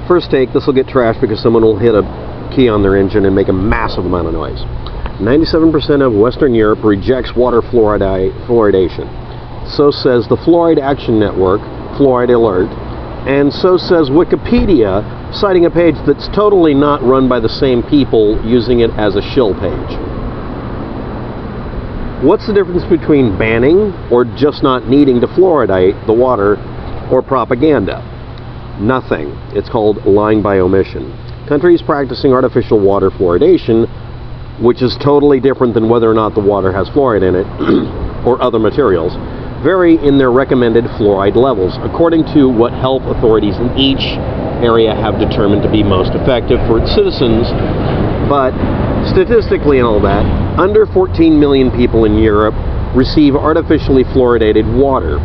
First take, this will get trashed because someone will hit a key on their engine and make a massive amount of noise. 97% of Western Europe rejects water fluoridation. So says the Fluoridation Action Network, Fluoride Alert, and so says Wikipedia, citing a page that's totally not run by the same people using it as a shill page. What's the difference between banning or just not needing to fluoridate the water or propaganda? Nothing. It's called lying by omission. Countries practicing artificial water fluoridation, which is totally different than whether or not the water has fluoride in it or other materials, vary in their recommended fluoride levels according to what health authorities in each area have determined to be most effective for its citizens. But statistically and all that, under 14 million people in Europe receive artificially fluoridated water.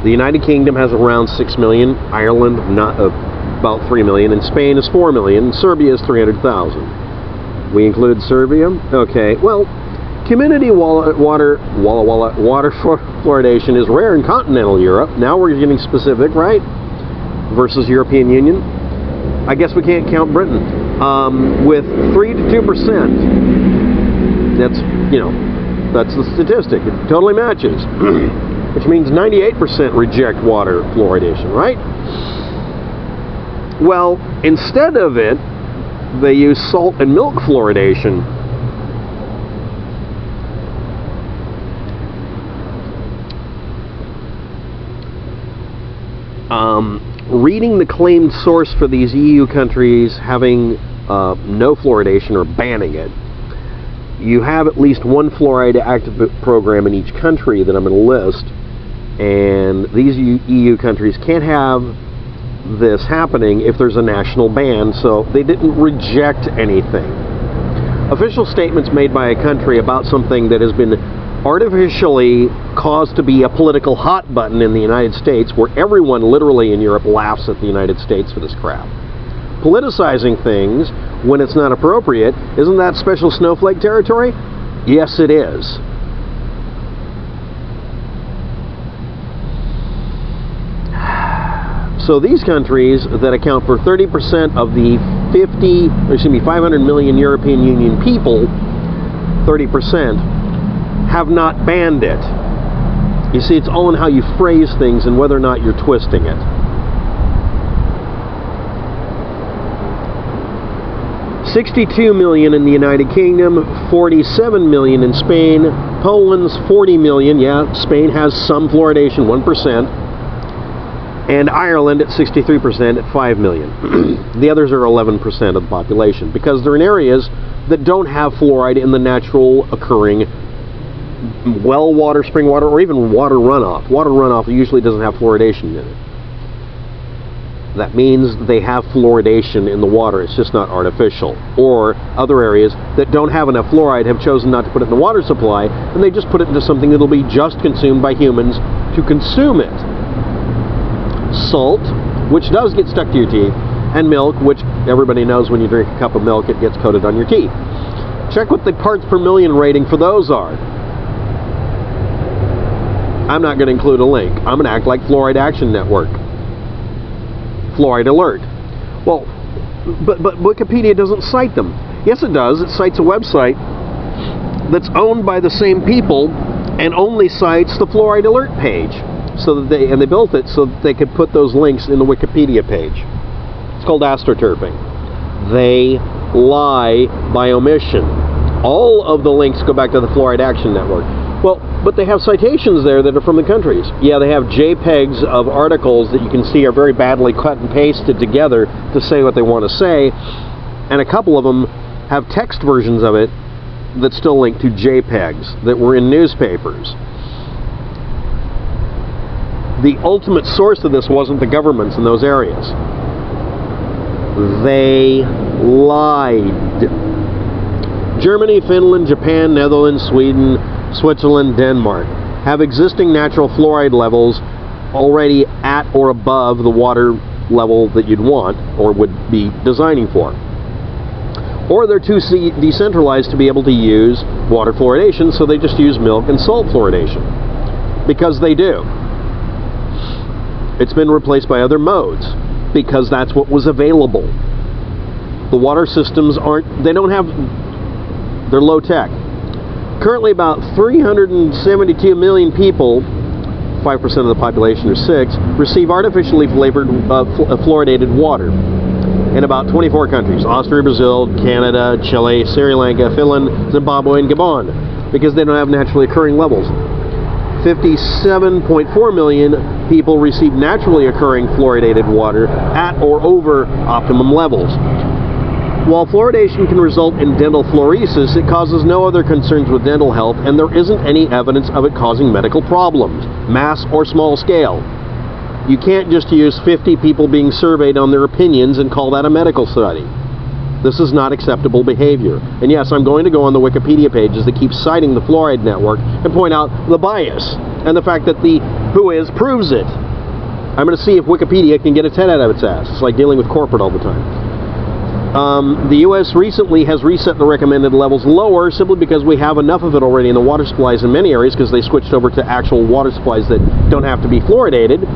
The United Kingdom has around 6 million, Ireland about 3 million, and Spain is 4 million, and Serbia is 300,000. We include Serbia? Okay, well, community water fluoridation is rare in continental Europe. Now we're getting specific, right? Versus European Union. I guess we can't count Britain. With 3 to 2%. That's the statistic. It totally matches. Which means 98% reject water fluoridation, right? Well, instead of it, they use salt and milk fluoridation. Reading the claimed source for these EU countries having no fluoridation or banning it, you have at least one fluoride active program in each country that I'm going to list, and these EU countries can't have this happening if there's a national ban, so they didn't reject anything. Official statements made by a country about something that has been artificially caused to be a political hot button in the United States, where everyone literally in Europe laughs at the United States for this crap. Politicizing things when it's not appropriate, isn't that special snowflake territory? Yes, it is. So these countries that account for 30% of the 500 million European Union people, 30%, have not banned it. You see, it's all in how you phrase things and whether or not you're twisting it. 62 million in the United Kingdom, 47 million in Spain, Poland's 40 million, yeah, Spain has some fluoridation, 1%, and Ireland at 63% at 5 million. The others are 11% of the population, because they're in areas that don't have fluoride in the natural occurring well water, spring water, or even water runoff. Water runoff usually doesn't have fluoridation in it. That means they have fluoridation in the water, it's just not artificial. Or other areas that don't have enough fluoride have chosen not to put it in the water supply, and they just put it into something that'll be just consumed by humans to consume it. Salt, which does get stuck to your teeth, and milk, which everybody knows when you drink a cup of milk, it gets coated on your teeth. Check what the parts per million rating for those are. I'm not going to include a link. I'm going to act like Fluoride Action Network. Fluoride Alert. Well, but Wikipedia doesn't cite them. Yes, it does. It cites a website that's owned by the same people and only cites the Fluoride Alert page. So that they built it so that they could put those links in the Wikipedia page. It's called AstroTurfing. They lie by omission. All of the links go back to the Fluoride Action Network. Well, but they have citations there that are from the countries. Yeah, they have JPEGs of articles that you can see are very badly cut and pasted together to say what they want to say, and a couple of them have text versions of it that still link to JPEGs that were in newspapers. The ultimate source of this wasn't the governments in those areas. They lied. Germany, Finland, Japan, Netherlands, Sweden, Switzerland, Denmark have existing natural fluoride levels already at or above the water level that you'd want or would be designing for. Or they're too decentralized to be able to use water fluoridation, so they just use milk and salt fluoridation. Because they do. It's been replaced by other modes. because that's what was available. The water systems they're low tech. Currently about 372 million people, 5% of the population or 6, receive artificially flavored fluoridated water in about 24 countries: Austria, Brazil, Canada, Chile, Sri Lanka, Finland, Zimbabwe, and Gabon, because they don't have naturally occurring levels. 57.4 million people receive naturally occurring fluoridated water at or over optimum levels. While fluoridation can result in dental fluoresis, it causes no other concerns with dental health, and there isn't any evidence of it causing medical problems, mass or small scale. You can't just use 50 people being surveyed on their opinions and call that a medical study. This is not acceptable behavior. And yes, I'm going to go on the Wikipedia pages that keep citing the Fluoride Network and point out the bias and the fact that the who is proves it. I'm going to see if Wikipedia can get its head out of its ass. It's like dealing with corporate all the time. The U.S. recently has reset the recommended levels lower simply because we have enough of it already in the water supplies in many areas, because they switched over to actual water supplies that don't have to be fluoridated.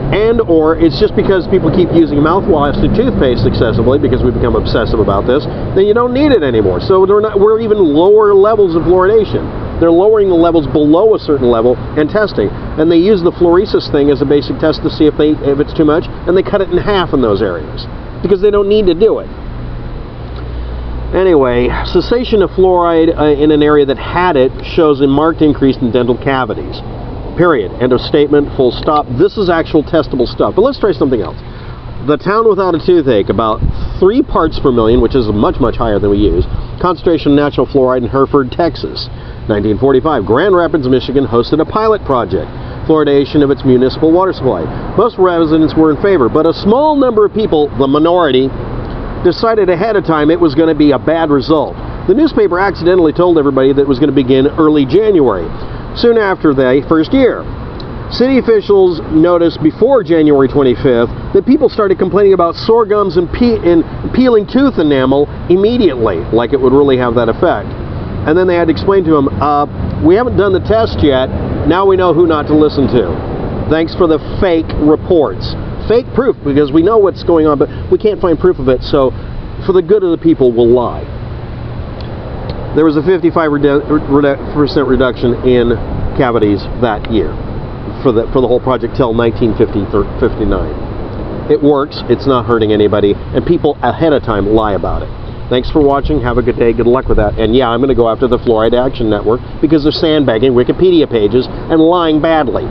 And or it's just because people keep using mouthwash and toothpaste excessively, because we become obsessive about this, then you don't need it anymore. So we're even lower levels of fluoridation. They're lowering the levels below a certain level and testing. And they use the fluoresis thing as a basic test to see if it's too much, and they cut it in half in those areas, because they don't need to do it. Anyway, cessation of fluoride in an area that had it shows a marked increase in dental cavities. Period. End of statement. Full stop. This is actual testable stuff. But let's try something else. The town without a toothache, about 3 parts per million, which is much, much higher than we use. Concentration of natural fluoride in Hereford, Texas. 1945. Grand Rapids, Michigan hosted a pilot project. Fluoridation of its municipal water supply. Most residents were in favor, but a small number of people, the minority, decided ahead of time it was going to be a bad result. The newspaper accidentally told everybody that it was going to begin early January, soon after the first year. City officials noticed before January 25th that people started complaining about sore gums and peeling tooth enamel immediately, like it would really have that effect. And then they had to explain to them, we haven't done the test yet, now we know who not to listen to. Thanks for the fake reports. Fake proof, because we know what's going on, but we can't find proof of it, so for the good of the people, we'll lie. There was a 55% reduction in cavities that year for the whole project till 1959. It works, it's not hurting anybody, and people ahead of time lie about it. Thanks for watching, have a good day, good luck with that. And yeah, I'm going to go after the Fluoridation Action Network because they're sandbagging Wikipedia pages and lying badly.